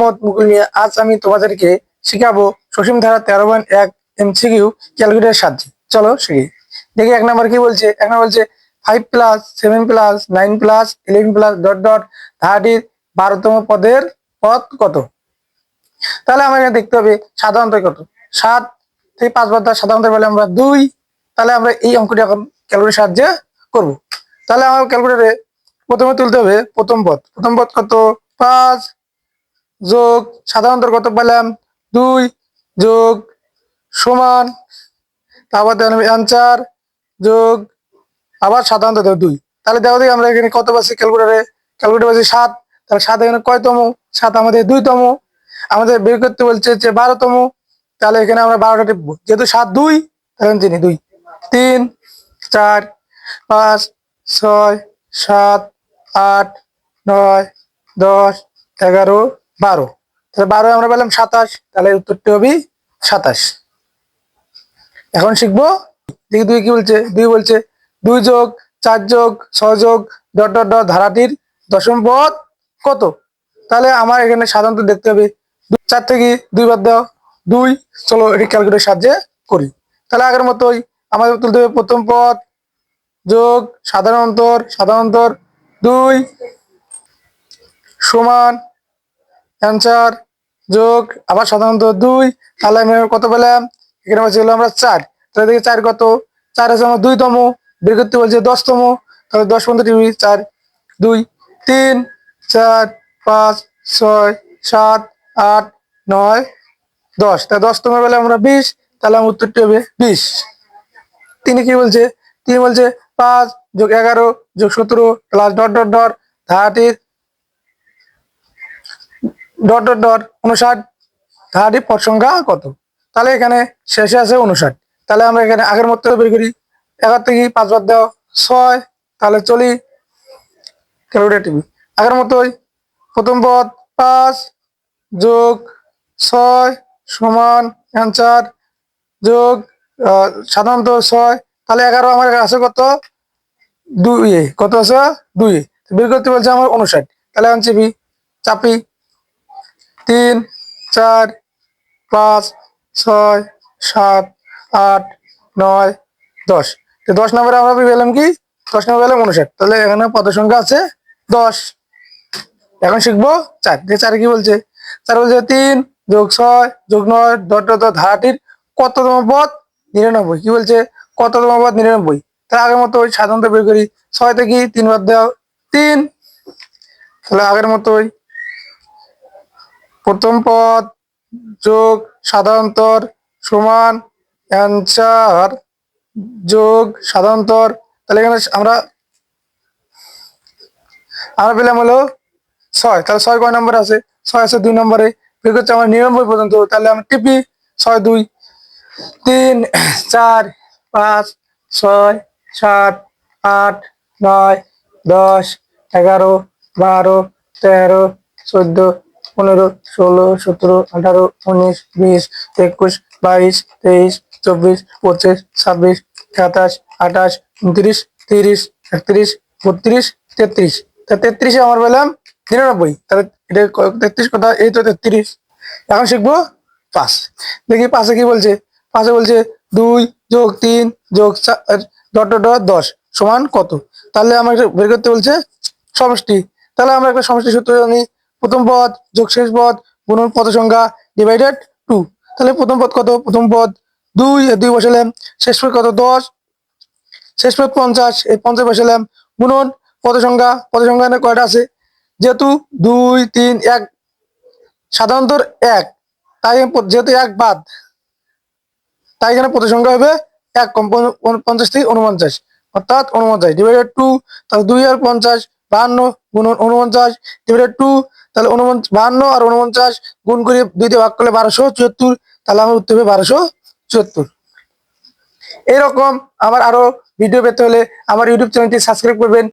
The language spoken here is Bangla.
মুকুল নিয়ে আজ আমি তোমাদেরকে শিখাবো সসীম ধারা 13.1 এমসিকিউ ক্যালকুলেটরের সাহায্যে। চলো শিখি। দেখি এক নম্বর কি বলছে। এক নম্বর বলছে 5+7+9+11+ ধারাটির 12তম পদের পদ কত। তাহলে আমাকে দেখতে হবে সাধারণত কত। 7 থেকে 5 বাদ সাধারণত বলে আমরা 2। তাহলে আমরা এই অঙ্কটি এখন ক্যালকুলেটরের সাহায্যে করব। তাহলে আমার ক্যালকুলেটরে প্রথমে তুলতে হবে প্রথম পদ। প্রথম পদ কত? 5 যোগ সাধারণত কত পেলাম 2 যোগ সমান, তারপর অ্যান্সার যোগ আবার সাধারণত 2। তাহলে দেখো দেখি আমরা এখানে কত পাচ্ছি ক্যালকুলেটরে। ক্যালকুলেটর পাচ্ছি 7। তাহলে 7 এখানে কয়তম? 7 আমাদের 2তম। আমাদের বের করতে বলছে যে 12তম। তাহলে এখানে আমরা 12টা টিপবো, যেহেতু 7 2 তাহলে চিনি 2 3 4 5 6 7 8 9 10 11 12। তাহলে 12 আমরা পেলাম 27। তাহলে উত্তরটি হবে 27। এখন শিখবো দেখি 2 কি বলছে। 2 বলছে 2 যোগ 4 যোগ 6 যোগ ডট ডট ডট ধারাটির দশম পদ কত। তাহলে আমার এখানে সাধারণত দেখতে হবে 4 থেকে 2 বাদ দাও 2। চলো এটি ক্যালকুলেটরের সাহায্যে করি। তাহলে আগের মতোই আমাদের তুলতে হবে প্রথম পদ যোগ সাধারণতর 2 সমান অ্যান্সার যোগ আবার সাধারণত 2। তাহলে আমি কত পেলাম? এখানে বলছিল আমরা 4। তাহলে দেখি 4 কত? 4 আছে আমার 2তম। বের করতে বলছে 10তম। তাহলে 10 পর্যন্ত টিভি 4 2 3 4 5 6 7 8 9 10। তাহলে 10তম বেলা আমরা 20। তাহলে আমার উত্তরটি হবে 20। তিনি কি বলছে? তিনি বলছে 5 যোগ 11 যোগ 17 প্লাস ডট ডট ডট ধারাটির ডট ডট ডট 59 ধারাটির পদ সংখ্যা কত। তাহলে এখানে শেষে আছে 59। তাহলে আমরা এখানে আগের মতো বের করি। 11 থেকে 5 বাদ দাও 6। তাহলে চলি ক্যালকুলেটর টিভি আগের মতোই প্রথম পদ 5 যোগ 6 সমান অ্যান্সার যোগ সাধারণত 6। তাহলে 11 আমার আছে কত? 2 কত আছে? 2 বের করতে বলছে আমার 59। তাহলে এখন চাপি 3 4 5 6 7 8 9 10। 10 নম্বরে আমরা পেলাম কি? 10 নম্বরে পেলাম 59। তাহলে এখানে পদ সংখ্যা আছে 10। এখন শিখবো 4। 4 কি বলছে? 4 বলছে 3 যোগ 6 যোগ 9 ডট ডট ডট ধারাটির কততম পদ? 99। কি বলছে? কততম পদ? 99। তাহলে আগের মতো সাধারণত বের করি। 6 থেকে 3 বাদ দাও 3। তাহলে আগের মতোই প্রথম পদ যোগ সাধারণতর সমান অ্যান্সার যোগ সাধারণতর। তাহলে এখানে আমরা পেলাম হলো 6। তাহলে 6 কয় নম্বরে আছে? 6 আছে 2 নম্বরে। বের করছে আমার 99 পর্যন্ত। তাহলে আমরা টিপি 6 2 3 4 5 6 7 8 9 10 11 12 13 14 15 16 17 18 19 20 21 22 23 24 25 26 27 28 29 30 31 32 33। 33 আমার পেলাম 99। তাহলে এটা 33 কথা, এই তো 33। এখন শিখবো 5। দেখি 5-এ কি বলছে। 5-এ বলছে 2 যোগ 3 যোগ 4 ডট ডট ডট 10 সমান কত। তাহলে আমাকে বের করতে বলছে সমষ্টি। তাহলে আমরা একটা সমষ্টি সূত্র জানি। প্রথম পদ যোগ শেষ পদ গুণন পদ সংখ্যা ডিভাইডেড 2। তাহলে প্রথম পদ কত? প্রথম পদ 2 2 বসালাম। শেষ পদ কত? 10। শেষ পদ 50। এই 50 বসালাম গুণন পদ সংখ্যা কয়টা আছে? যেহেতু 2 3 1 সাধারণত 1, তাই যেহেতু 1 বাদ, তাই এখানে পদ সংখ্যা হবে 1 কম 50 থেকে 49, অর্থাৎ 49 ডিভাইডেড 2। তাহলে 2 আর 50 52 গুণন 49 ডিভাইডেড 2। তাহলে 52 আর 49 গুণ করে 2 দিয়ে ভাগ করলে 1274। তাহলে আমার উত্তর হবে 1274। এরকম আমার আরো ভিডিও পেতে হলে আমার ইউটিউব চ্যানেলটি সাবস্ক্রাইব করবেন।